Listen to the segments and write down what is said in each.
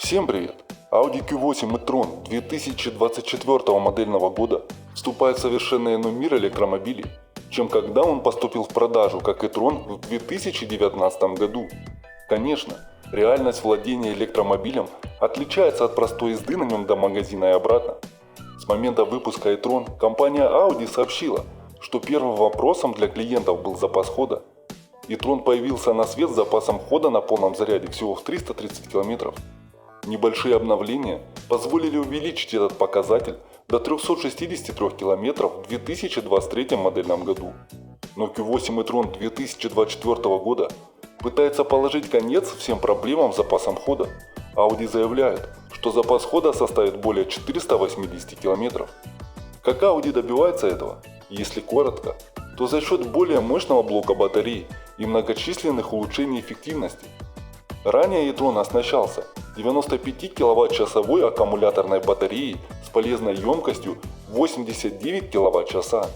Всем привет! Audi Q8 e-tron 2024 модельного года вступает в совершенно иной мир электромобилей, чем когда он поступил в продажу как e-tron в 2019 году. Конечно, реальность владения электромобилем отличается от простой езды на нем до магазина и обратно. С момента выпуска e-tron компания Audi сообщила, что первым вопросом для клиентов был запас хода. e-tron появился на свет с запасом хода на полном заряде всего в 330 км. Небольшие обновления позволили увеличить этот показатель до 363 км в 2023 модельном году. Но Q8 e-tron 2024 года пытается положить конец всем проблемам с запасом хода. Audi заявляет, что запас хода составит более 480 км. Как Audi добивается этого? Если коротко, то за счет более мощного блока батарей и многочисленных улучшений эффективности. Ранее e-tron оснащался 95 кВт-часовой аккумуляторной батареей с полезной емкостью 89 кВт-часа.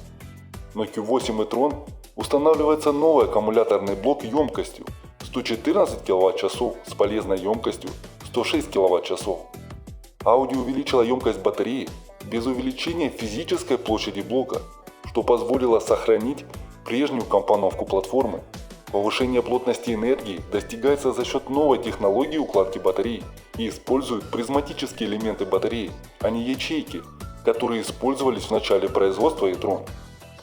Но Q8 e-tron устанавливается новый аккумуляторный блок емкостью 114 кВт-часов с полезной емкостью 106 кВт-часов. Audi увеличила емкость батареи без увеличения физической площади блока, что позволило сохранить прежнюю компоновку платформы. Повышение плотности энергии достигается за счет новой технологии укладки батарей и используют призматические элементы батареи, а не ячейки, которые использовались в начале производства e-tron.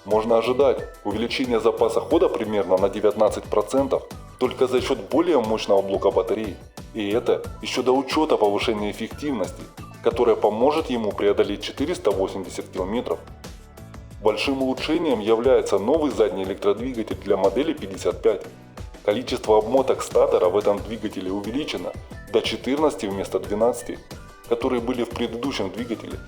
Можно ожидать увеличения запаса хода примерно на 19% только за счет более мощного блока батареи. И это еще до учета повышения эффективности, которая поможет ему преодолеть 480 км. Большим улучшением является новый задний электродвигатель для модели 55. Количество обмоток статора в этом двигателе увеличено до 14 вместо 12, которые были в предыдущем двигателе.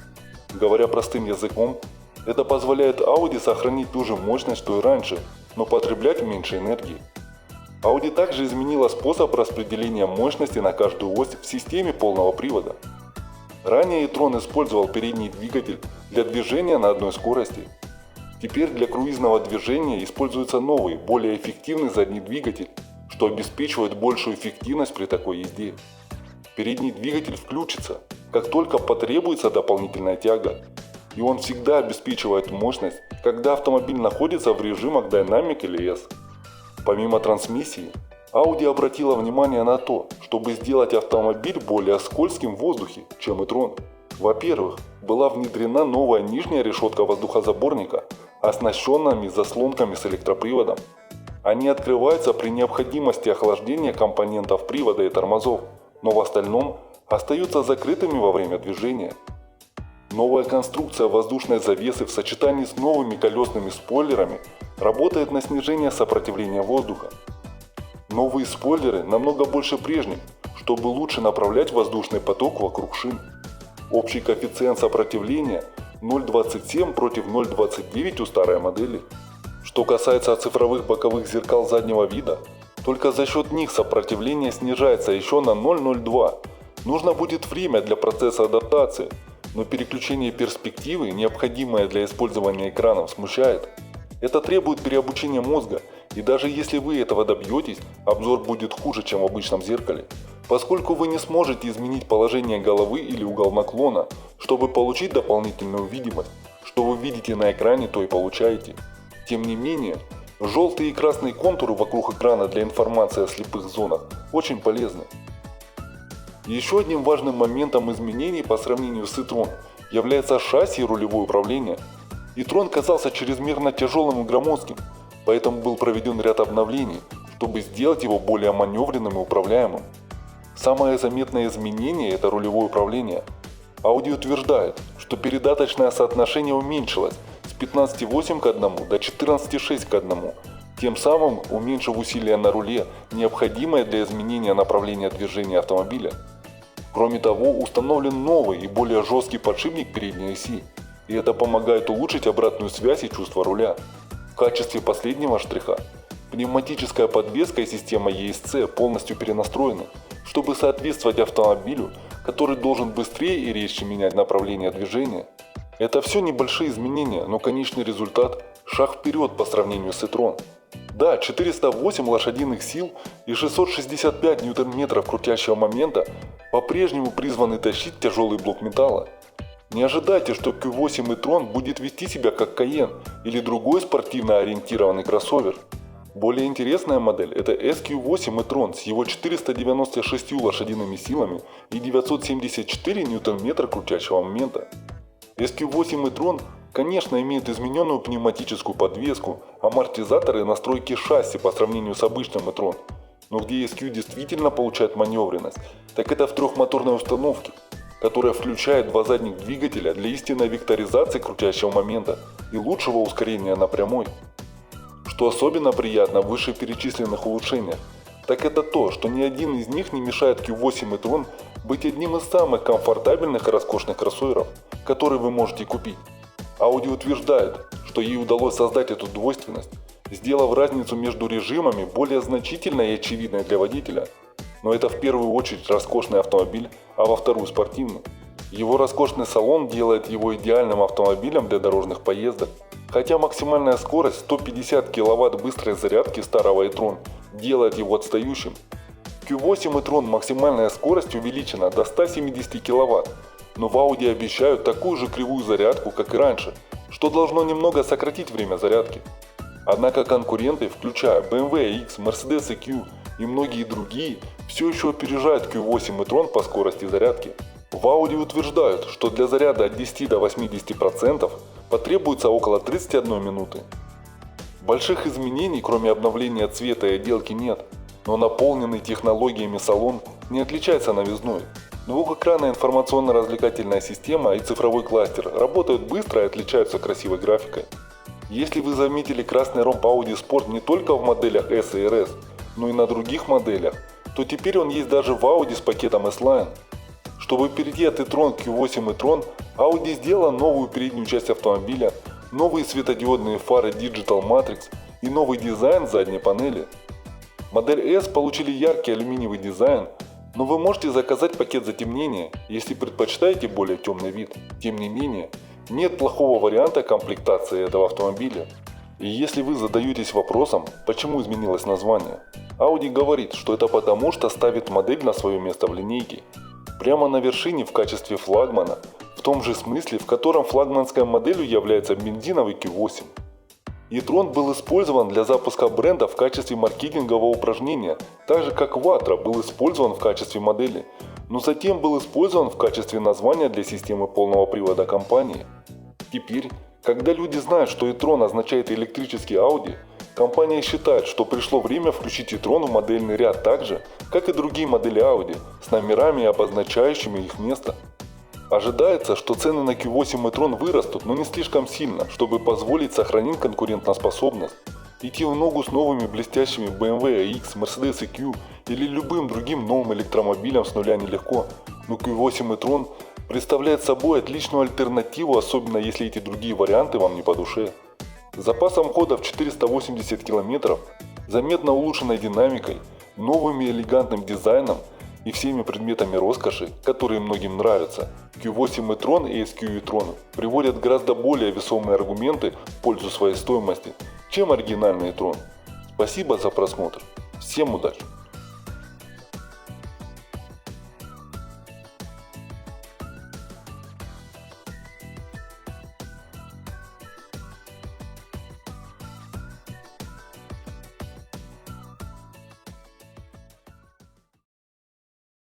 Говоря простым языком, это позволяет Audi сохранить ту же мощность, что и раньше, но потреблять меньше энергии. Audi также изменила способ распределения мощности на каждую ось в системе полного привода. Ранее e-tron использовал передний двигатель для движения на одной скорости. Теперь для круизного движения используется новый, более эффективный задний двигатель, что обеспечивает большую эффективность при такой езде. Передний двигатель включится, как только потребуется дополнительная тяга, и он всегда обеспечивает мощность, когда автомобиль находится в режимах Dynamic или S. Помимо трансмиссии, Audi обратила внимание на то, чтобы сделать автомобиль более скользким в воздухе, чем e-tron. Во-первых, была внедрена новая нижняя решетка воздухозаборника, оснащенными заслонками с электроприводом. Они открываются при необходимости охлаждения компонентов привода и тормозов, но в остальном остаются закрытыми во время движения. Новая конструкция воздушной завесы в сочетании с новыми колесными спойлерами работает на снижение сопротивления воздуха. Новые спойлеры намного больше прежних, чтобы лучше направлять воздушный поток вокруг шин. Общий коэффициент сопротивления 0,27 против 0,29 у старой модели. Что касается цифровых боковых зеркал заднего вида, только за счет них сопротивление снижается еще на 0,02. Нужно будет время для процесса адаптации, но переключение перспективы, необходимое для использования экранов, смущает. Это требует переобучения мозга, и даже если вы этого добьетесь, обзор будет хуже, чем в обычном зеркале, поскольку вы не сможете изменить положение головы или угол наклона, чтобы получить дополнительную видимость. Что вы видите на экране, то и получаете. Тем не менее, желтые и красные контуры вокруг экрана для информации о слепых зонах очень полезны. Еще одним важным моментом изменений по сравнению с e-tron является шасси и рулевое управление. e-tron казался чрезмерно тяжелым и громоздким, поэтому был проведен ряд обновлений, чтобы сделать его более маневренным и управляемым. Самое заметное изменение – это рулевое управление. Audi утверждает, что передаточное соотношение уменьшилось с 15,8 к 1 до 14,6 к 1, тем самым уменьшив усилия на руле, необходимое для изменения направления движения автомобиля. Кроме того, установлен новый и более жесткий подшипник передней оси, и это помогает улучшить обратную связь и чувство руля. В качестве последнего штриха пневматическая подвеска и система ESC полностью перенастроены, чтобы соответствовать автомобилю, который должен быстрее и резче менять направление движения. Это все небольшие изменения, но конечный результат – шаг вперед по сравнению с e-tron. Да, 408 лошадиных сил и 665 ньютон-метров крутящего момента по-прежнему призваны тащить тяжелый блок металла. Не ожидайте, что Q8 e-tron будет вести себя как Cayenne или другой спортивно ориентированный кроссовер. Более интересная модель – это SQ8 e-tron с его 496 лошадиными силами и 974 ньютон-метра крутящего момента. SQ8 e-tron, конечно, имеет измененную пневматическую подвеску, амортизаторы и настройки шасси по сравнению с обычным e-tron. Но где SQ действительно получает маневренность, так это в трехмоторной установке, которая включает два задних двигателя для истинной векторизации крутящего момента и лучшего ускорения на прямой. Что особенно приятно в вышеперечисленных улучшениях, так это то, что ни один из них не мешает Q8 e-tron быть одним из самых комфортабельных и роскошных кроссоверов, которые вы можете купить. Audi утверждает, что ей удалось создать эту двойственность, сделав разницу между режимами более значительной и очевидной для водителя. Но это в первую очередь роскошный автомобиль, а во вторую спортивный. Его роскошный салон делает его идеальным автомобилем для дорожных поездок. Хотя максимальная скорость 150 кВт быстрой зарядки старого e-tron делает его отстающим. Q8 e-tron максимальная скорость увеличена до 170 кВт, но в Audi обещают такую же кривую зарядку, как и раньше, что должно немного сократить время зарядки. Однако конкуренты, включая BMW X, Mercedes EQ и многие другие, все еще опережают Q8 e-tron по скорости зарядки. В Audi утверждают, что для заряда от 10 до 80% потребуется около 31 минуты. Больших изменений, кроме обновления цвета и отделки, нет, но наполненный технологиями салон не отличается новизной. Двухэкранная информационно-развлекательная система и цифровой кластер работают быстро и отличаются красивой графикой. Если вы заметили красный ромб Audi Sport не только в моделях S и RS, но и на других моделях, то теперь он есть даже в Audi с пакетом S-Line. Чтобы перейти от e-tron к Q8 e-tron, Audi сделала новую переднюю часть автомобиля, новые светодиодные фары Digital Matrix и новый дизайн задней панели. Модель S получили яркий алюминиевый дизайн, но вы можете заказать пакет затемнения, если предпочитаете более темный вид. Тем не менее, нет плохого варианта комплектации этого автомобиля. И если вы задаетесь вопросом, почему изменилось название, Audi говорит, что это потому, что ставит модель на свое место в линейке. Прямо на вершине в качестве флагмана, в том же смысле, в котором флагманской моделью является бензиновый Q8. e-tron был использован для запуска бренда в качестве маркетингового упражнения, так же как Vatra был использован в качестве модели, но затем был использован в качестве названия для системы полного привода компании. Теперь, когда люди знают, что e-tron означает электрический Audi, компания считает, что пришло время включить e-tron в модельный ряд так же, как и другие модели Audi, с номерами, обозначающими их место. Ожидается, что цены на Q8 e-tron вырастут, но не слишком сильно, чтобы позволить сохранить конкурентоспособность. Идти в ногу с новыми блестящими BMW X, Mercedes EQ или любым другим новым электромобилем с нуля нелегко, но Q8 e-tron представляет собой отличную альтернативу, особенно если эти другие варианты вам не по душе. С запасом хода в 480 км, заметно улучшенной динамикой, новым и элегантным дизайном и всеми предметами роскоши, которые многим нравятся, Q8 e-tron и SQ e-tron приводят гораздо более весомые аргументы в пользу своей стоимости, чем оригинальный e-tron. Спасибо за просмотр. Всем удачи!